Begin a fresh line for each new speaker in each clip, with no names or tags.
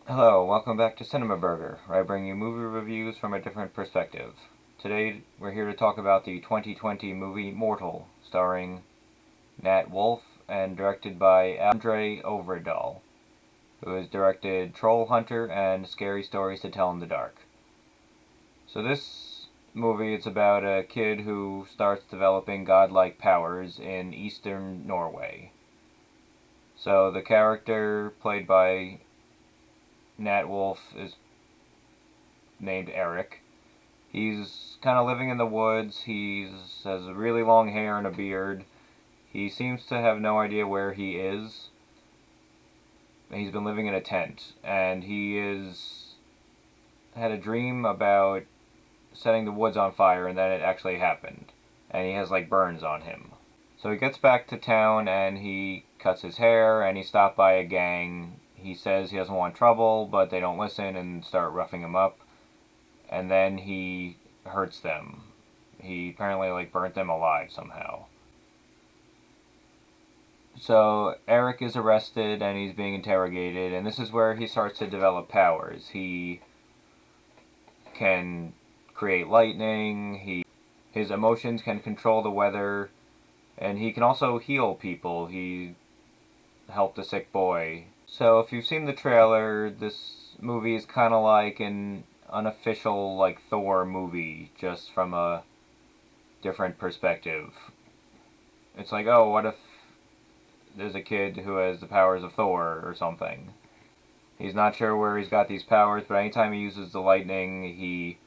Hello, welcome back to CinemaBurger, where I bring you movie reviews from a different perspective. Today, we're here to talk about the 2020 movie Mortal, starring Nat Wolff and directed by Andre Overdahl, who has directed Troll Hunter and Scary Stories to Tell in the Dark. So this movie, it's about a kid who starts developing godlike powers in eastern Norway. So the character played by Nat Wolff is named Eric. He's kind of living in the woods. He has really long hair and a beard. He seems to have no idea where he is. He's been living in a tent, and he is had a dream about setting the woods on fire, and then it actually happened. And he has like burns on him. So he gets back to town and he cuts his hair and he stopped by a gang. He says he doesn't want trouble, but they don't listen and start roughing him up. And then he hurts them. He apparently like burnt them alive somehow. So Eric is arrested and he's being interrogated, and this is where he starts to develop powers. He can create lightning, his emotions can control the weather, and he can also heal people. He helped a sick boy. So if you've seen the trailer, this movie is kind of like an unofficial like Thor movie, just from a different perspective. It's like, oh, what if there's a kid who has the powers of Thor or something? He's not sure where he's got these powers, but anytime he uses the lightning,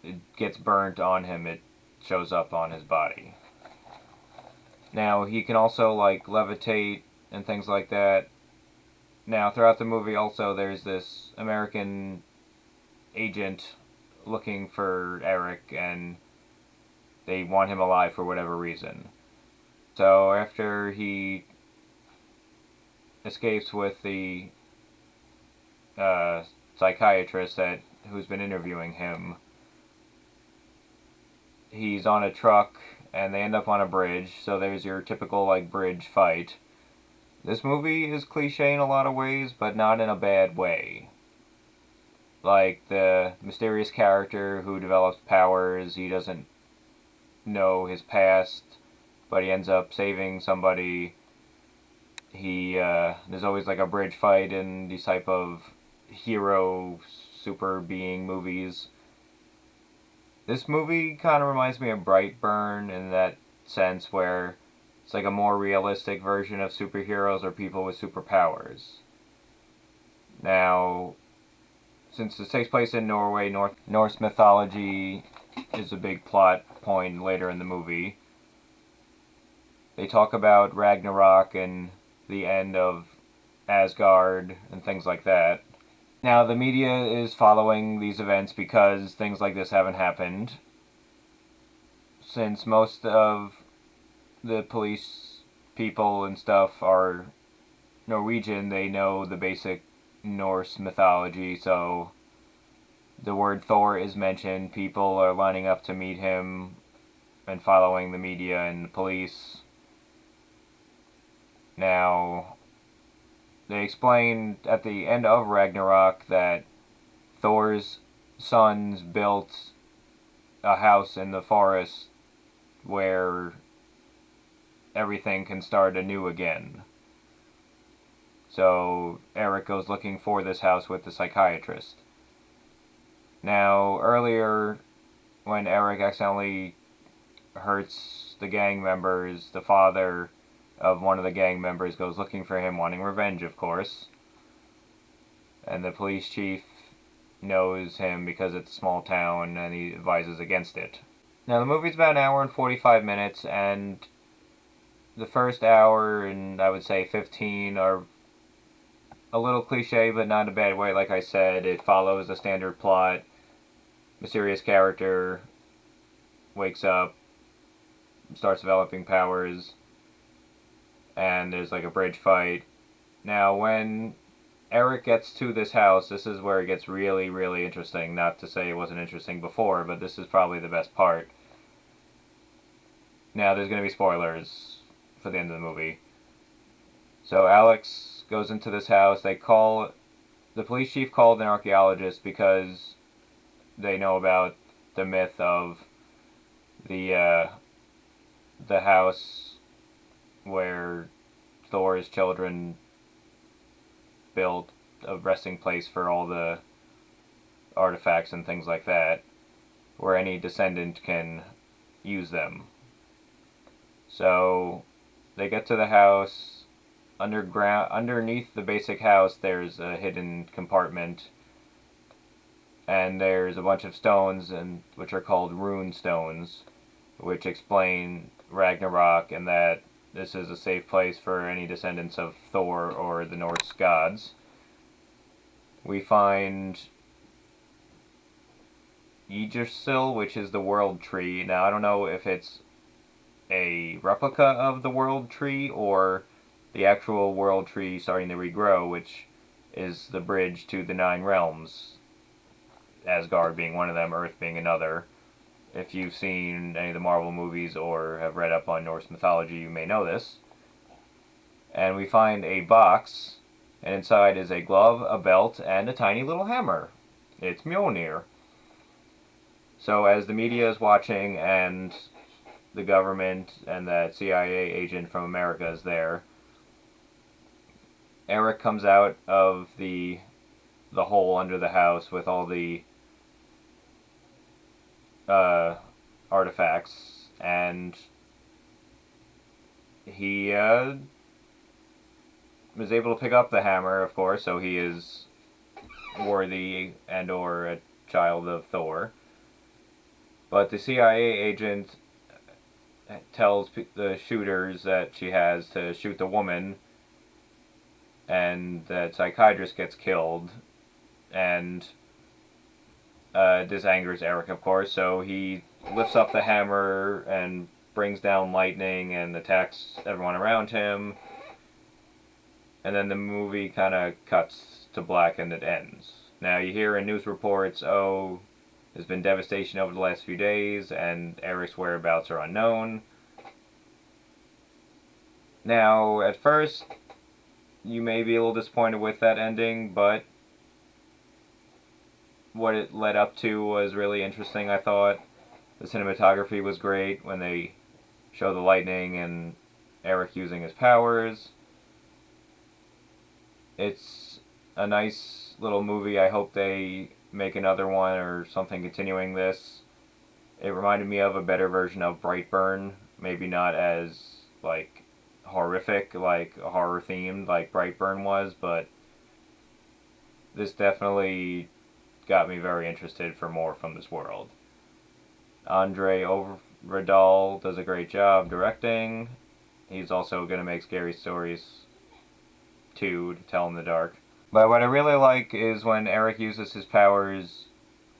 it gets burnt on him. It shows up on his body. Now, he can also like levitate and things like that. Now, throughout the movie also there's this American agent looking for Eric, and they want him alive for whatever reason. So after he escapes with the uh, psychiatrist who's been interviewing him, he's on a truck and they end up on a bridge. So there's your typical like bridge fight. This movie is cliche in a lot of ways, but not in a bad way. Like the mysterious character who develops powers, he doesn't know his past, but he ends up saving somebody. There's always like a bridge fight in these type of hero super being movies. This movie kind of reminds me of Brightburn in that sense, where it's like a more realistic version of superheroes or people with superpowers. Now, since this takes place in Norway, Norse mythology is a big plot point later in the movie. They talk about Ragnarok and the end of Asgard and things like that. Now, the media is following these events because things like this haven't happened. Since most of the police people and stuff are Norwegian, they know the basic Norse mythology, so the word Thor is mentioned. People are lining up to meet him and following the media and the police. Now, they explained at the end of Ragnarok that Thor's sons built a house in the forest where everything can start anew again. So Eric goes looking for this house with the psychiatrist. Now, earlier, when Eric accidentally hurts the gang members, the father of one of the gang members goes looking for him, wanting revenge, of course. And the police chief knows him because it's a small town, and he advises against it. Now, the movie's about an hour and 45 minutes, and the first hour and I would say 15 are a little cliche, but not in a bad way. Like I said, it follows a standard plot. Mysterious character wakes up, starts developing powers, and there's like a bridge fight. Now, when Eric gets to this house, this is where it gets really, really interesting. Not to say it wasn't interesting before, but this is probably the best part. Now, there's going to be spoilers for the end of the movie. So Alex goes into this house. The police chief called an archaeologist because they know about the myth of the house where Thor's children built a resting place for all the artifacts and things like that, where any descendant can use them. So they get to the house. Underneath the basic house, there's a hidden compartment, and there's a bunch of stones, which are called rune stones, which explain Ragnarok and that this is a safe place for any descendants of Thor or the Norse gods. We find Yggdrasil, which is the world tree. Now, I don't know if it's a replica of the world tree or the actual world tree starting to regrow, which is the bridge to the 9 realms, Asgard being one of them, Earth being another. If you've seen any of the Marvel movies or have read up on Norse mythology, you may know this. And we find a box, and inside is a glove, a belt, and a tiny little hammer. It's Mjolnir. So as the media is watching, and the government and that CIA agent from America is there, Eric comes out of the hole under the house with all the artifacts, and he was able to pick up the hammer, of course, so he is worthy and or a child of Thor. But the CIA agent tells the shooters that she has to shoot the woman, and that psychiatrist gets killed, and this angers Eric, of course, so he lifts up the hammer and brings down lightning and attacks everyone around him, and then the movie kind of cuts to black and it ends. Now you hear in news reports, oh, there's been devastation over the last few days and Eric's whereabouts are unknown. Now, at first, you may be a little disappointed with that ending, but what it led up to was really interesting, I thought. The cinematography was great when they show the lightning and Eric using his powers. It's a nice little movie. I hope they make another one or something continuing this. It reminded me of a better version of Brightburn. Maybe not as, like, horrific, like horror themed like Brightburn was, but this definitely got me very interested for more from this world. Andre Overdahl does a great job directing. He's also going to make Scary Stories 2 to tell in the dark. But what I really like is when Eric uses his powers,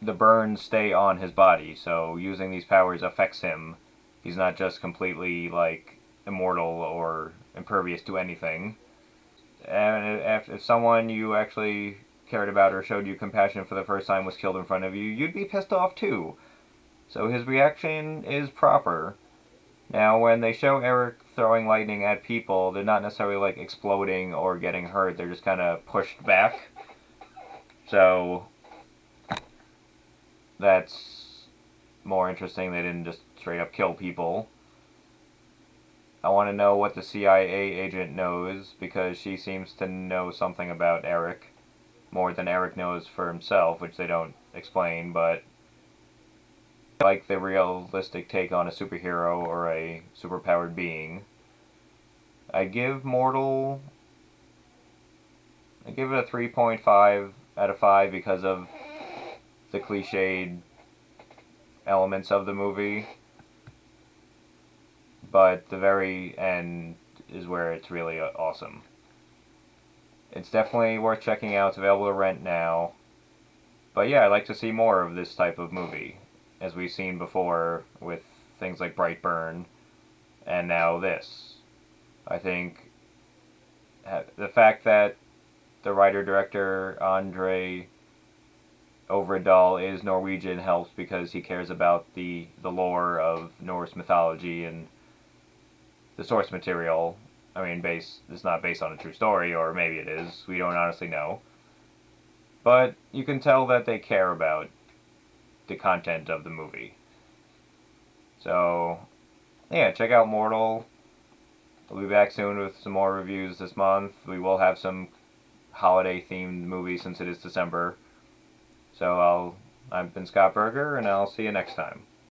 the burns stay on his body, so using these powers affects him. He's not just completely, like, immortal or impervious to anything. And if someone you actually cared about or showed you compassion for the first time was killed in front of you, you'd be pissed off too. So his reaction is proper. Now, when they show Eric throwing lightning at people, they're not necessarily like exploding or getting hurt, they're just kind of pushed back. So that's more interesting. They didn't just straight up kill people. I want to know what the CIA agent knows, because she seems to know something about Eric, more than Eric knows for himself, which they don't explain, but I like the realistic take on a superhero or a superpowered being. I give it a 3.5 out of 5 because of the cliched elements of the movie. But the very end is where it's really awesome. It's definitely worth checking out. It's available to rent now. But yeah, I'd like to see more of this type of movie, as we've seen before with things like Brightburn, and now this. I think the fact that the writer-director Andre Overdahl is Norwegian helps, because he cares about the lore of Norse mythology and the source material. I mean, it's not based on a true story, or maybe it is. We don't honestly know. But you can tell that they care about the content of the movie. So, yeah, check out Mortal. We'll be back soon with some more reviews this month. We will have some holiday-themed movies since it is December. So I've been Scott Berger, and I'll see you next time.